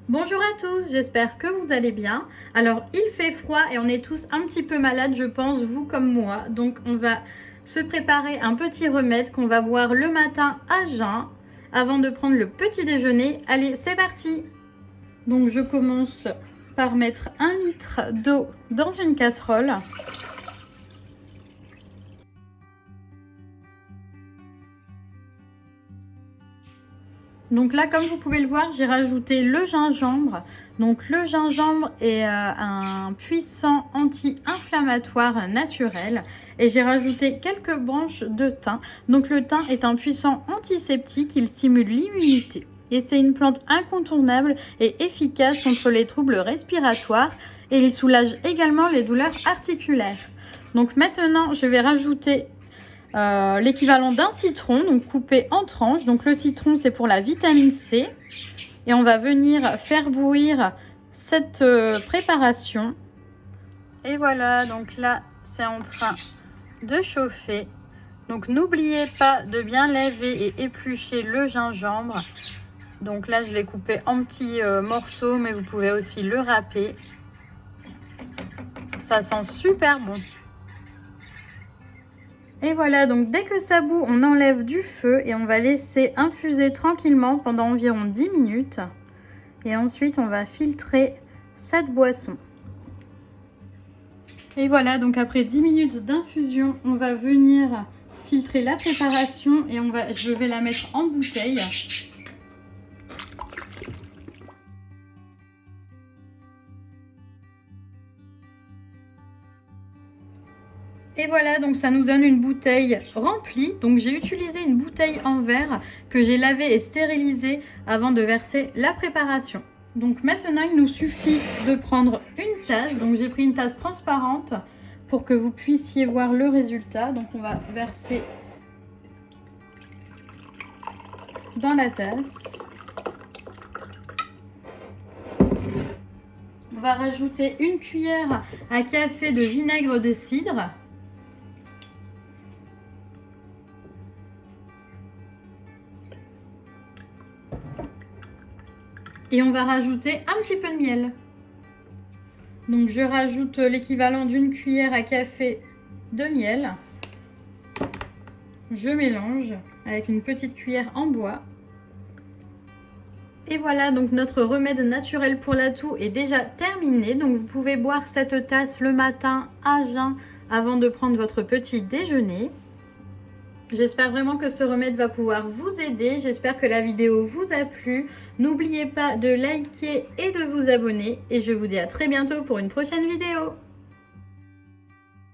Bonjour à tous, j'espère que vous allez bien. Alors il fait froid et on est tous un petit peu malades, je pense, vous comme moi. Donc on va se préparer un petit remède qu'on va boire le matin à jeun avant de prendre le petit déjeuner. Allez, c'est parti! Donc je commence par mettre 1 litre d'eau dans une casserole. Donc là, comme vous pouvez le voir, j'ai rajouté le gingembre. Donc le gingembre est un puissant anti-inflammatoire naturel. Et j'ai rajouté quelques branches de thym. Donc le thym est un puissant antiseptique, il stimule l'immunité. Et c'est une plante incontournable et efficace contre les troubles respiratoires. Et il soulage également les douleurs articulaires. Donc maintenant, je vais rajouter l'équivalent d'un citron, donc coupé en tranches. Donc le citron, c'est pour la vitamine C. Et on va venir faire bouillir cette préparation. Et voilà, donc là, c'est en train de chauffer. Donc n'oubliez pas de bien laver et éplucher le gingembre. Donc là, je l'ai coupé en petits morceaux, mais vous pouvez aussi le râper. Ça sent super bon. Et voilà, donc dès que ça bout, on enlève du feu et on va laisser infuser tranquillement pendant environ 10 minutes. Et ensuite, on va filtrer cette boisson. Et voilà, donc après 10 minutes d'infusion, on va venir filtrer la préparation et je vais la mettre en bouteille. Et voilà, donc ça nous donne une bouteille remplie. Donc j'ai utilisé une bouteille en verre que j'ai lavée et stérilisée avant de verser la préparation. Donc maintenant, il nous suffit de prendre une tasse. Donc j'ai pris une tasse transparente pour que vous puissiez voir le résultat. Donc on va verser dans la tasse. On va rajouter une cuillère à café de vinaigre de cidre. Et on va rajouter un petit peu de miel. Donc je rajoute l'équivalent d'une cuillère à café de miel. Je mélange avec une petite cuillère en bois. Et voilà, donc notre remède naturel pour la toux est déjà terminé. Donc vous pouvez boire cette tasse le matin à jeun avant de prendre votre petit déjeuner. J'espère vraiment que ce remède va pouvoir vous aider. J'espère que la vidéo vous a plu. N'oubliez pas de liker et de vous abonner. Et je vous dis à très bientôt pour une prochaine vidéo.